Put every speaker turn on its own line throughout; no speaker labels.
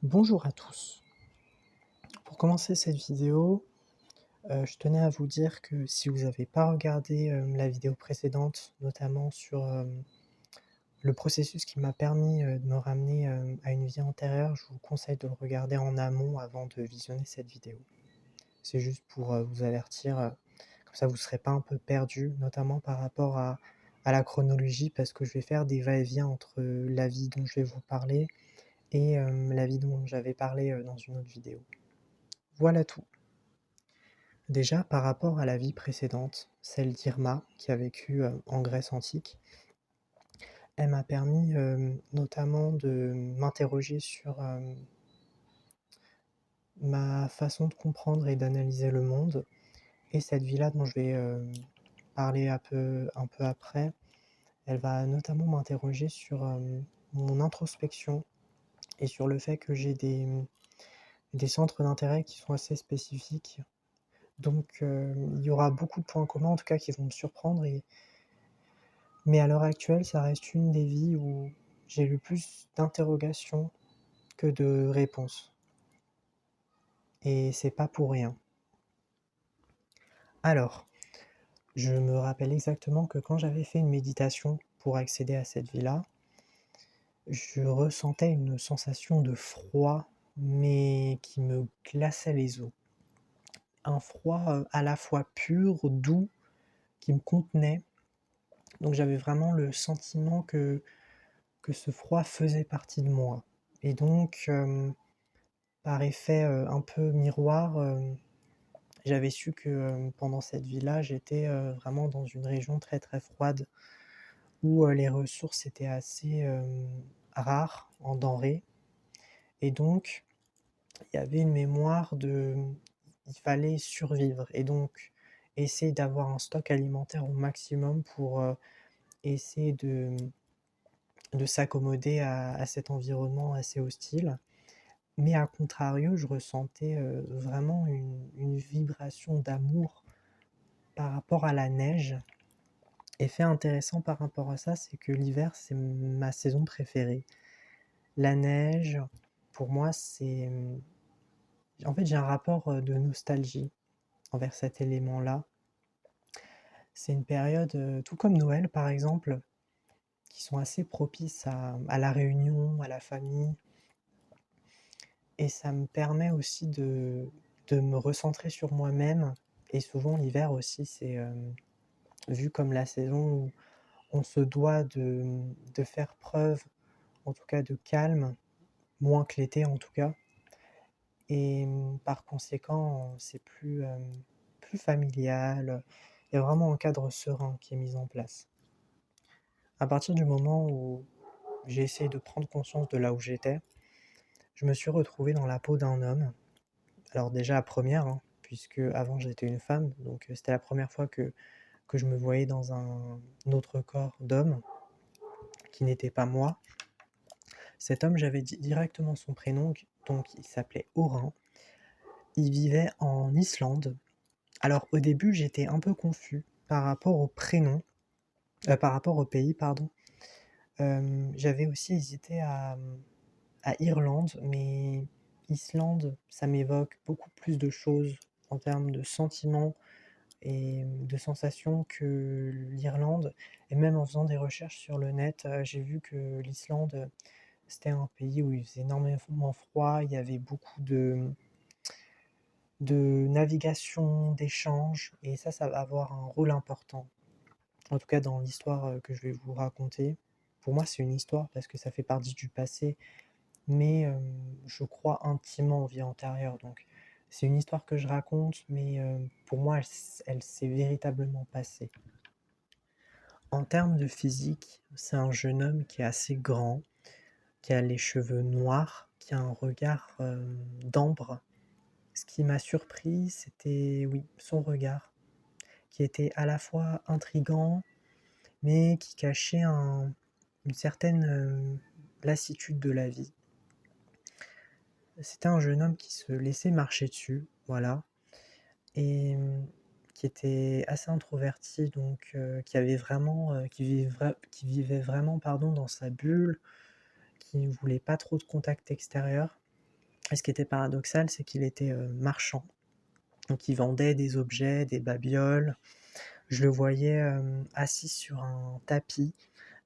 Bonjour à tous. Pour commencer cette vidéo, je tenais à vous dire que si vous n'avez pas regardé, la vidéo précédente, notamment sur, le processus qui m'a permis, de me ramener, à une vie antérieure, je vous conseille de le regarder en amont avant de visionner cette vidéo. C'est juste pour, vous avertir, comme ça vous ne serez pas un peu perdus, notamment par rapport à la chronologie, parce que je vais faire des va-et-vient entre, la vie dont je vais vous parler et la vie dont j'avais parlé, dans une autre vidéo. Voilà tout. Déjà, par rapport à la vie précédente, celle d'Irma, qui a vécu en Grèce antique, elle m'a permis notamment de m'interroger sur ma façon de comprendre et d'analyser le monde. Et cette vie-là dont je vais parler un peu après, elle va notamment m'interroger sur mon introspection et sur le fait que j'ai des centres d'intérêt qui sont assez spécifiques. Donc il y aura beaucoup de points communs en tout cas qui vont me surprendre mais à l'heure actuelle, ça reste une des vies où j'ai le plus d'interrogations que de réponses. Et c'est pas pour rien. Alors, je me rappelle exactement que quand j'avais fait une méditation pour accéder à cette vie-là, je ressentais une sensation de froid, mais qui me glaçait les os. Un froid à la fois pur, doux, qui me contenait. Donc j'avais vraiment le sentiment que ce froid faisait partie de moi. Et donc, par effet un peu miroir, j'avais su que pendant cette vie-là, j'étais vraiment dans une région très très froide où les ressources étaient assez rares en denrées. Et donc, il y avait une mémoire de il fallait survivre et donc essayer d'avoir un stock alimentaire au maximum pour essayer de s'accommoder à cet environnement assez hostile. Mais à contrario, je ressentais vraiment une vibration d'amour par rapport à la neige. Et fait intéressant par rapport à ça, c'est que l'hiver, c'est ma saison préférée. La neige, pour moi, c'est... En fait, j'ai un rapport de nostalgie envers cet élément-là. C'est une période, tout comme Noël par exemple, qui sont assez propices à la réunion, à la famille. Et ça me permet aussi de me recentrer sur moi-même. Et souvent, l'hiver aussi, c'est vu comme la saison où on se doit de faire preuve, en tout cas de calme, moins que l'été en tout cas. Et par conséquent, c'est plus familial. Il y a vraiment un cadre serein qui est mis en place. À partir du moment où j'ai essayé de prendre conscience de là où j'étais, je me suis retrouvé dans la peau d'un homme. Alors déjà à première, hein, puisque avant j'étais une femme, donc c'était la première fois que je me voyais dans un autre corps d'homme qui n'était pas moi. Cet homme, j'avais dit directement son prénom, donc il s'appelait Orin. Il vivait en Islande. Alors au début, j'étais un peu confus par rapport au prénom, par rapport au pays, pardon. J'avais aussi hésité à Irlande, mais Islande, ça m'évoque beaucoup plus de choses en termes de sentiments et de sensations que l'Irlande. Et même en faisant des recherches sur le net, j'ai vu que l'Islande, c'était un pays où il faisait énormément froid, il y avait beaucoup de navigation, d'échanges, et ça va avoir un rôle important. En tout cas, dans l'histoire que je vais vous raconter. Pour moi, c'est une histoire parce que ça fait partie du passé, mais je crois intimement aux vies antérieures. Donc, c'est une histoire que je raconte, mais pour moi, elle s'est véritablement passée. En termes de physique, c'est un jeune homme qui est assez grand, qui a les cheveux noirs, qui a un regard d'ambre. Ce qui m'a surpris, c'était, oui, son regard, qui était à la fois intrigant, mais qui cachait une certaine lassitude de la vie. C'était un jeune homme qui se laissait marcher dessus, voilà, et qui était assez introverti, donc qui avait vraiment, qui vivait vraiment, pardon, dans sa bulle, qui ne voulait pas trop de contact extérieur. Et ce qui était paradoxal, c'est qu'il était, marchand, donc il vendait des objets, des babioles. Je le voyais, assis sur un tapis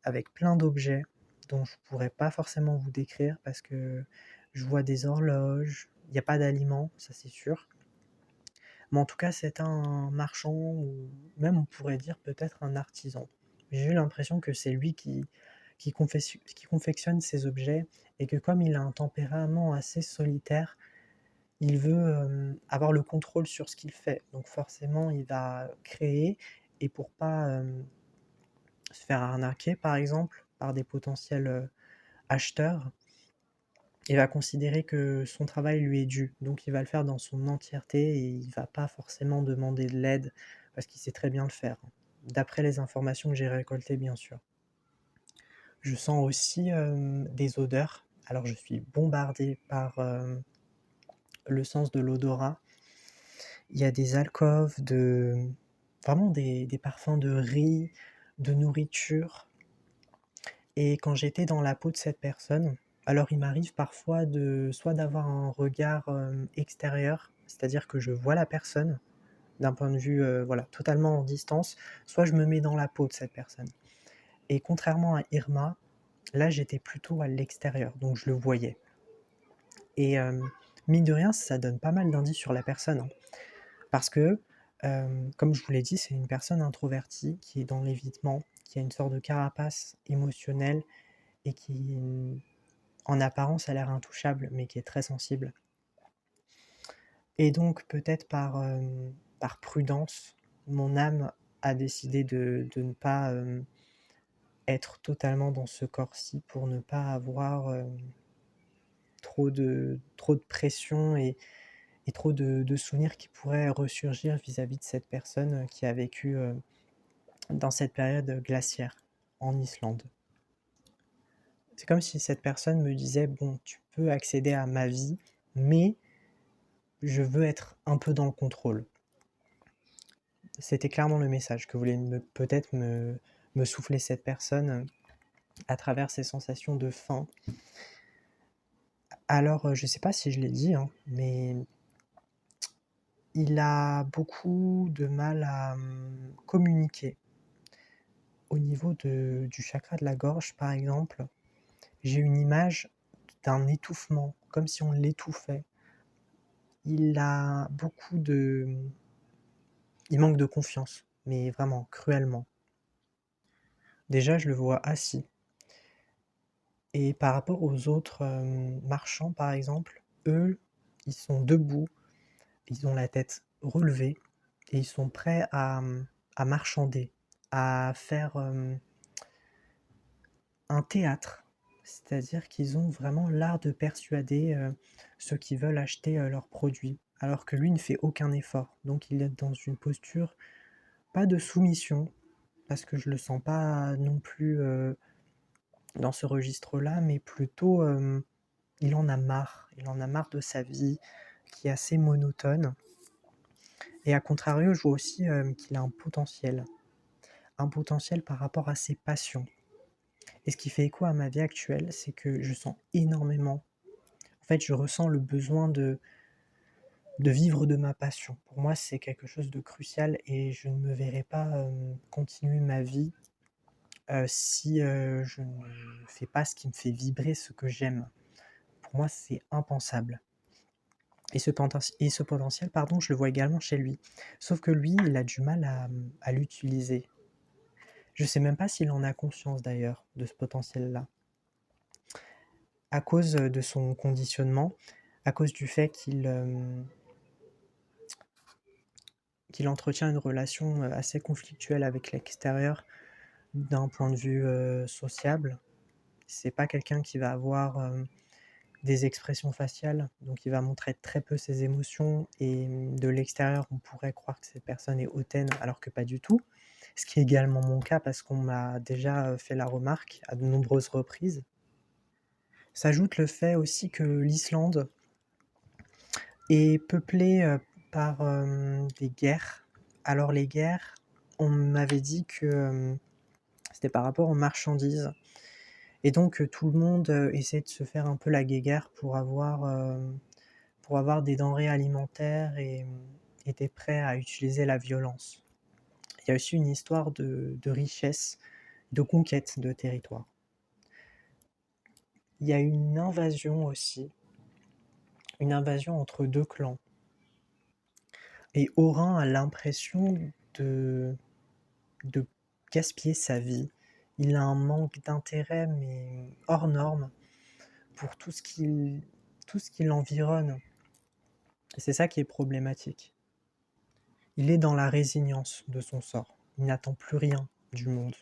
avec plein d'objets dont je pourrais pas forcément vous décrire parce que je vois des horloges, il y a pas d'aliments, ça c'est sûr. Mais en tout cas, c'est un marchand ou même on pourrait dire peut-être un artisan. J'ai eu l'impression que c'est lui qui confectionne ces objets et que comme il a un tempérament assez solitaire, il veut avoir le contrôle sur ce qu'il fait. Donc forcément, il va créer et pour pas se faire arnaquer, par exemple, par des potentiels acheteurs, il va considérer que son travail lui est dû. Donc il va le faire dans son entièreté et il va pas forcément demander de l'aide parce qu'il sait très bien le faire, d'après les informations que j'ai récoltées, bien sûr. Je sens aussi des odeurs. Alors je suis bombardé par le sens de l'odorat. Il y a des alcôves vraiment des parfums de riz, de nourriture. Et quand j'étais dans la peau de cette personne, alors il m'arrive parfois soit d'avoir un regard extérieur, c'est-à-dire que je vois la personne d'un point de vue voilà, totalement en distance, soit je me mets dans la peau de cette personne. Et contrairement à Irma, là j'étais plutôt à l'extérieur, donc je le voyais. Et mine de rien, ça donne pas mal d'indices sur la personne, hein. Parce que, comme je vous l'ai dit, c'est une personne introvertie qui est dans l'évitement, qui a une sorte de carapace émotionnelle et qui, en apparence, a l'air intouchable, mais qui est très sensible. Et donc, peut-être par prudence, mon âme a décidé de ne pas être totalement dans ce corps-ci pour ne pas avoir trop de pression et trop de souvenirs qui pourraient ressurgir vis-à-vis de cette personne qui a vécu dans cette période glaciaire en Islande. C'est comme si cette personne me disait, bon, tu peux accéder à ma vie, mais je veux être un peu dans le contrôle. C'était clairement le message que voulait peut-être me souffler cette personne à travers ces sensations de faim. Alors, je sais pas si je l'ai dit, hein, mais il a beaucoup de mal à communiquer. Au niveau du chakra de la gorge, par exemple, j'ai une image d'un étouffement, comme si on l'étouffait. Il a beaucoup de... Il manque de confiance, mais vraiment, cruellement. Déjà, je le vois assis. Et par rapport aux autres marchands, par exemple, eux, ils sont debout, ils ont la tête relevée et ils sont prêts à marchander, à faire un théâtre. C'est-à-dire qu'ils ont vraiment l'art de persuader ceux qui veulent acheter leurs produits, alors que lui ne fait aucun effort. Donc il est dans une posture, pas de soumission, parce que je le sens pas non plus dans ce registre-là, mais plutôt il en a marre. Il en a marre de sa vie, qui est assez monotone. Et à contrario, je vois aussi qu'il a un potentiel par rapport à ses passions. Et ce qui fait écho à ma vie actuelle, c'est que je sens énormément. En fait, je ressens le besoin de vivre de ma passion. Pour moi, c'est quelque chose de crucial et je ne me verrai pas continuer ma vie si je ne fais pas ce qui me fait vibrer, ce que j'aime. Pour moi, c'est impensable. Et ce potentiel, pardon, je le vois également chez lui. Sauf que lui, il a du mal à l'utiliser. Je sais même pas s'il en a conscience d'ailleurs, de ce potentiel-là. À cause de son conditionnement, à cause du fait qu'il entretient une relation assez conflictuelle avec l'extérieur d'un point de vue sociable. C'est pas quelqu'un qui va avoir des expressions faciales, donc il va montrer très peu ses émotions et de l'extérieur, on pourrait croire que cette personne est hautaine alors que pas du tout. Ce qui est également mon cas parce qu'on m'a déjà fait la remarque à de nombreuses reprises. S'ajoute le fait aussi que l'Islande est peuplée par des guerres. Alors les guerres, on m'avait dit que c'était par rapport aux marchandises. Et donc tout le monde essaie de se faire un peu la guéguerre pour avoir pour avoir des denrées alimentaires et était prêt à utiliser la violence. Il y a aussi une histoire de richesse, de conquête de territoire. Il y a une invasion aussi, une invasion entre deux clans. Et Orin a l'impression de, de gaspiller sa vie. Il a un manque d'intérêt, mais hors norme, pour tout ce qui l'environne. Et c'est ça qui est problématique. Il est dans la résignance de son sort. Il n'attend plus rien du monde.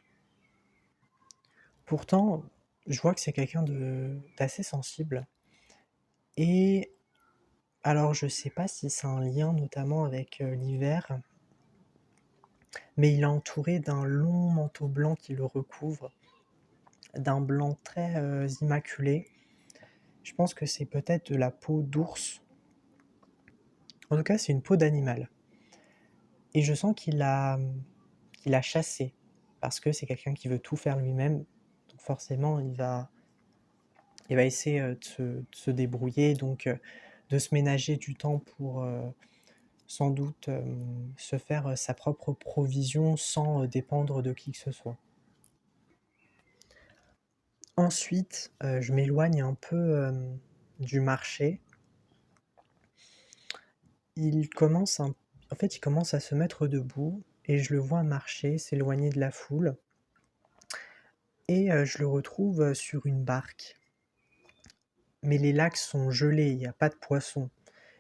Pourtant, je vois que c'est quelqu'un d'assez sensible. Et alors, je sais pas si c'est un lien notamment avec l'hiver, mais il est entouré d'un long manteau blanc qui le recouvre, d'un blanc très immaculé. Je pense que c'est peut-être de la peau d'ours. En tout cas, c'est une peau d'animal. Et je sens qu'il a chassé, parce que c'est quelqu'un qui veut tout faire lui-même. Donc forcément, il va essayer de se débrouiller, donc de se ménager du temps pour sans doute se faire sa propre provision sans dépendre de qui que ce soit. Ensuite, je m'éloigne un peu du marché. Il commence un- En fait, il commence à se mettre debout et je le vois marcher, s'éloigner de la foule. Et je le retrouve sur une barque. Mais les lacs sont gelés, il n'y a pas de poissons.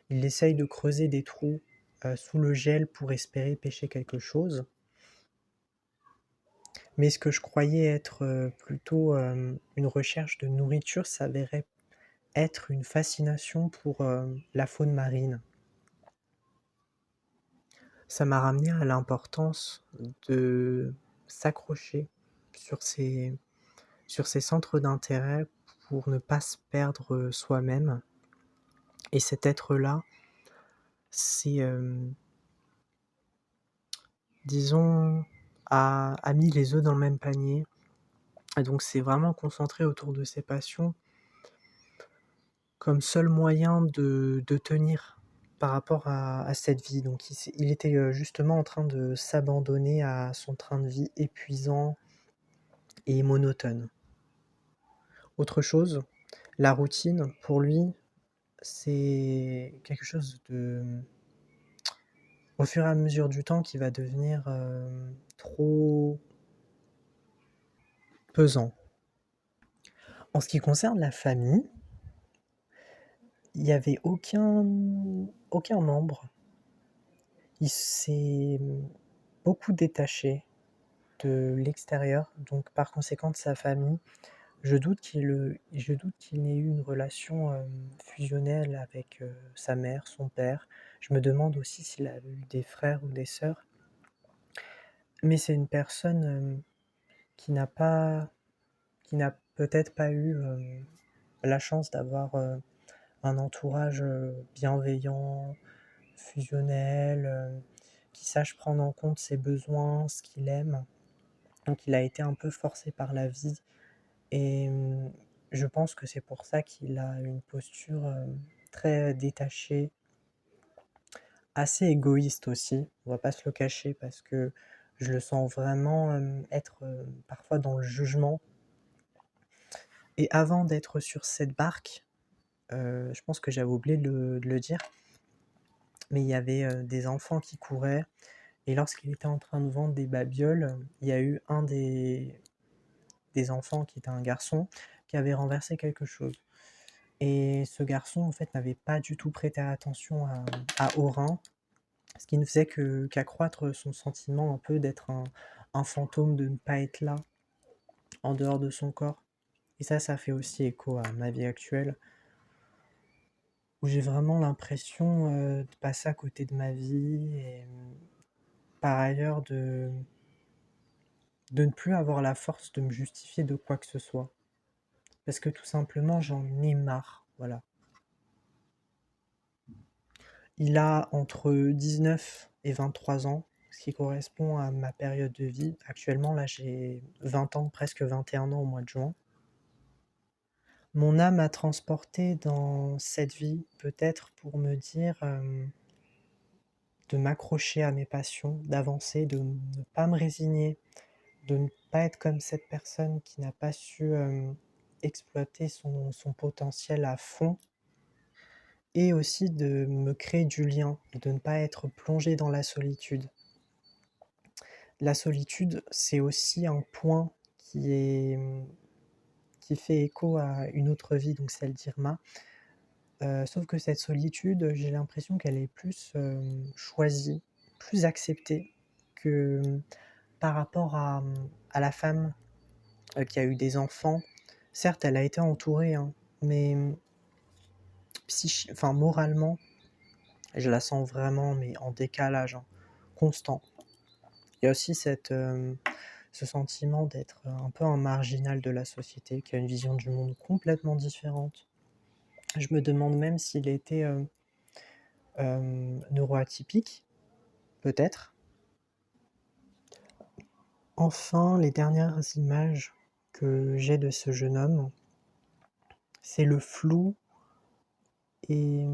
Il essaye de creuser des trous sous le gel pour espérer pêcher quelque chose. Mais ce que je croyais être plutôt une recherche de nourriture s'avérait être une fascination pour la faune marine. Ça m'a ramené à l'importance de s'accrocher sur sur ces centres d'intérêt pour ne pas se perdre soi-même. Et cet être-là, c'est, disons, a mis les œufs dans le même panier. Et donc c'est vraiment concentré autour de ses passions comme seul moyen de tenir par rapport à cette vie. Donc il était justement en train de s'abandonner à son train de vie épuisant et monotone. Autre chose, la routine, pour lui, c'est quelque chose au fur et à mesure du temps, qui va devenir trop pesant. En ce qui concerne la famille, il n'y avait aucun membre. Il s'est beaucoup détaché de l'extérieur, donc par conséquent de sa famille. Je doute qu'il n'ait eu une relation fusionnelle avec sa mère, son père. Je me demande aussi s'il a eu des frères ou des sœurs. Mais c'est une personne qui n'a pas, qui n'a peut-être pas eu la chance d'avoir un entourage bienveillant, fusionnel, qui sache prendre en compte ses besoins, ce qu'il aime. Donc il a été un peu forcé par la vie et je pense que c'est pour ça qu'il a une posture très détachée, assez égoïste aussi, on va pas se le cacher parce que je le sens vraiment être parfois dans le jugement. Et avant d'être sur cette barque, je pense que j'avais oublié de le dire, mais il y avait des enfants qui couraient. Et lorsqu'il était en train de vendre des babioles, il y a eu un des enfants, qui était un garçon, qui avait renversé quelque chose. Et ce garçon, en fait, n'avait pas du tout prêté attention à Orin, ce qui ne faisait qu'accroître son sentiment un peu d'être un fantôme, de ne pas être là, en dehors de son corps. Et ça fait aussi écho à ma vie actuelle, où j'ai vraiment l'impression de passer à côté de ma vie et par ailleurs de ne plus avoir la force de me justifier de quoi que ce soit. Parce que tout simplement, j'en ai marre. Voilà. Il a entre 19 et 23 ans, ce qui correspond à ma période de vie. Actuellement, là, j'ai 20 ans, presque 21 ans au mois de juin. Mon âme m'a transporté dans cette vie, peut-être pour me dire, de m'accrocher à mes passions, d'avancer, de ne pas me résigner, de ne pas être comme cette personne qui n'a pas su, exploiter son potentiel à fond et aussi de me créer du lien, de ne pas être plongé dans la solitude. La solitude, c'est aussi un point qui fait écho à une autre vie, donc celle d'Irma. Sauf que cette solitude, j'ai l'impression qu'elle est plus, choisie, plus acceptée que, par rapport à la femme, qui a eu des enfants. Certes, elle a été entourée, hein, mais moralement, je la sens vraiment, mais en décalage, hein, constant. Il y a aussi ce sentiment d'être un peu un marginal de la société, qui a une vision du monde complètement différente. Je me demande même s'il était neuroatypique, peut-être. Enfin, les dernières images que j'ai de ce jeune homme, c'est le flou et,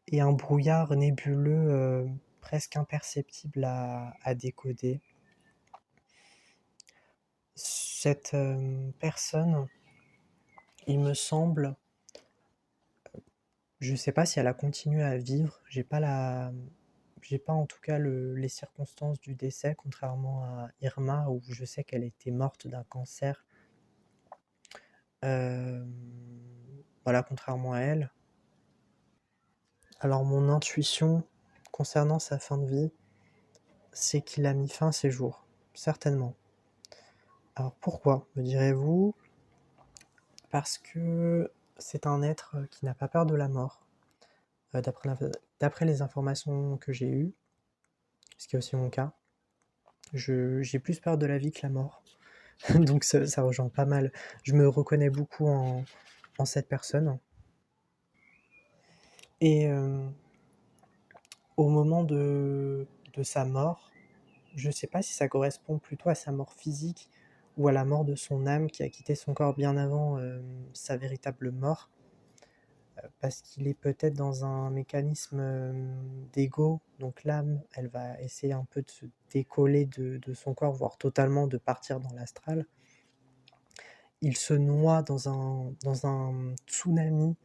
et un brouillard nébuleux presque imperceptible à décoder. Cette personne, il me semble, je sais pas si elle a continué à vivre, j'ai pas en tout cas les circonstances du décès, contrairement à Irma, où je sais qu'elle était morte d'un cancer. Euh, voilà, contrairement à elle. Alors mon intuition concernant sa fin de vie, c'est qu'il a mis fin à ses jours, certainement. Alors pourquoi, me direz-vous? Parce que c'est un être qui n'a pas peur de la mort, d'après les informations que j'ai eues, ce qui est aussi mon cas. J'ai plus peur de la vie que la mort, donc ça rejoint pas mal. Je me reconnais beaucoup en cette personne. Et au moment de sa mort, je sais pas si ça correspond plutôt à sa mort physique ou à la mort de son âme qui a quitté son corps bien avant sa véritable mort, parce qu'il est peut-être dans un mécanisme d'ego, donc l'âme, elle va essayer un peu de se décoller de son corps, voire totalement de partir dans l'astral. Il se noie dans un tsunami,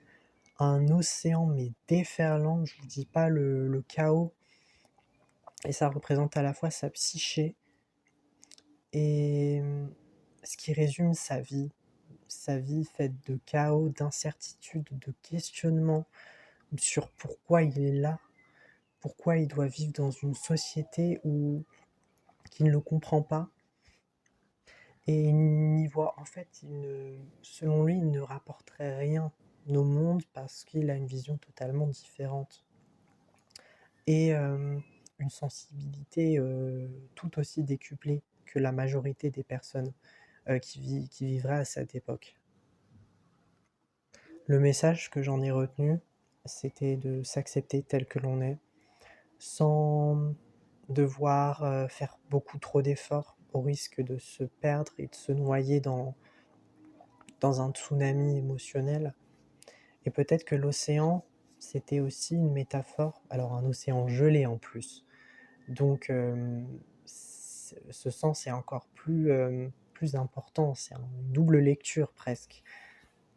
un océan mais déferlant, je vous dis pas le chaos, et ça représente à la fois sa psyché et ce qui résume sa vie faite de chaos, d'incertitude, de questionnement sur pourquoi il est là, pourquoi il doit vivre dans une société qui ne le comprend pas. Et il n'y voit, en fait, selon lui, il ne rapporterait rien au monde parce qu'il a une vision totalement différente. Et une sensibilité tout aussi décuplée que la majorité des personnes qui vivraient à cette époque. Le message que j'en ai retenu, c'était de s'accepter tel que l'on est, sans devoir faire beaucoup trop d'efforts, au risque de se perdre et de se noyer dans un tsunami émotionnel. Et peut-être que l'océan, c'était aussi une métaphore, alors un océan gelé en plus. Donc ce sens est encore plus important, c'est une double lecture presque,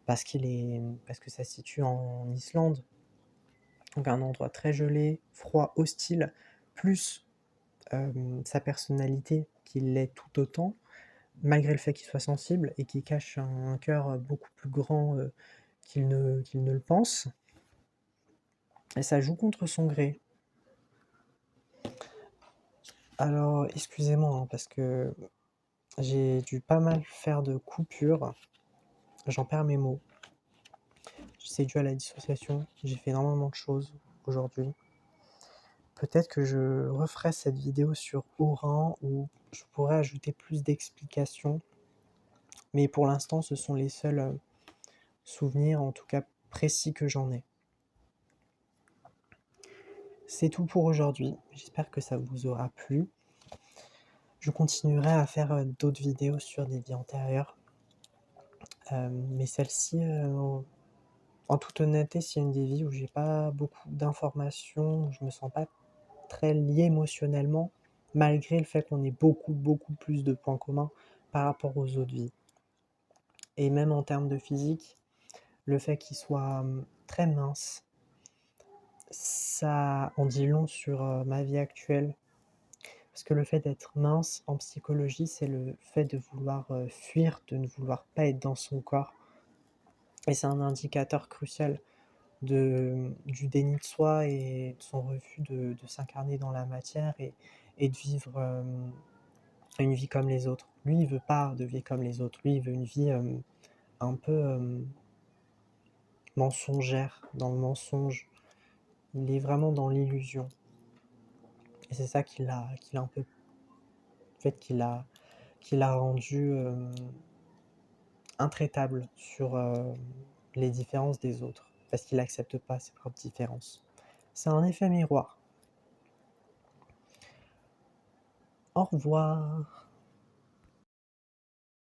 parce que ça se situe en Islande, donc un endroit très gelé, froid, hostile, plus sa personnalité qui l'est tout autant, malgré le fait qu'il soit sensible et qu'il cache un cœur beaucoup plus grand qu'il ne le pense. Et ça joue contre son gré. Alors, excusez-moi, hein, parce que j'ai dû pas mal faire de coupures. J'en perds mes mots. C'est dû à la dissociation. J'ai fait énormément de choses aujourd'hui. Peut-être que je referai cette vidéo sur Oran où je pourrais ajouter plus d'explications. Mais pour l'instant, ce sont les seuls souvenirs, en tout cas précis, que j'en ai. C'est tout pour aujourd'hui. J'espère que ça vous aura plu. Je continuerai à faire d'autres vidéos sur des vies antérieures. Mais celle-ci, en toute honnêteté, c'est une des vies où j'ai pas beaucoup d'informations, où je me sens pas très lié émotionnellement, malgré le fait qu'on ait beaucoup, beaucoup plus de points communs par rapport aux autres vies. Et même en termes de physique, le fait qu'il soit très mince, ça en dit long sur ma vie actuelle. Parce que le fait d'être mince en psychologie, c'est le fait de vouloir fuir, de ne vouloir pas être dans son corps. Et c'est un indicateur crucial du déni de soi et de son refus de s'incarner dans la matière et de vivre une vie comme les autres. Lui, il veut pas de vie comme les autres. Lui, il veut une vie un peu mensongère, dans le mensonge. Il est vraiment dans l'illusion. Et c'est ça qui l'a un peu, en fait, qui l'a rendu intraitable sur les différences des autres, parce qu'il n'accepte pas ses propres différences. C'est un effet miroir. Au revoir.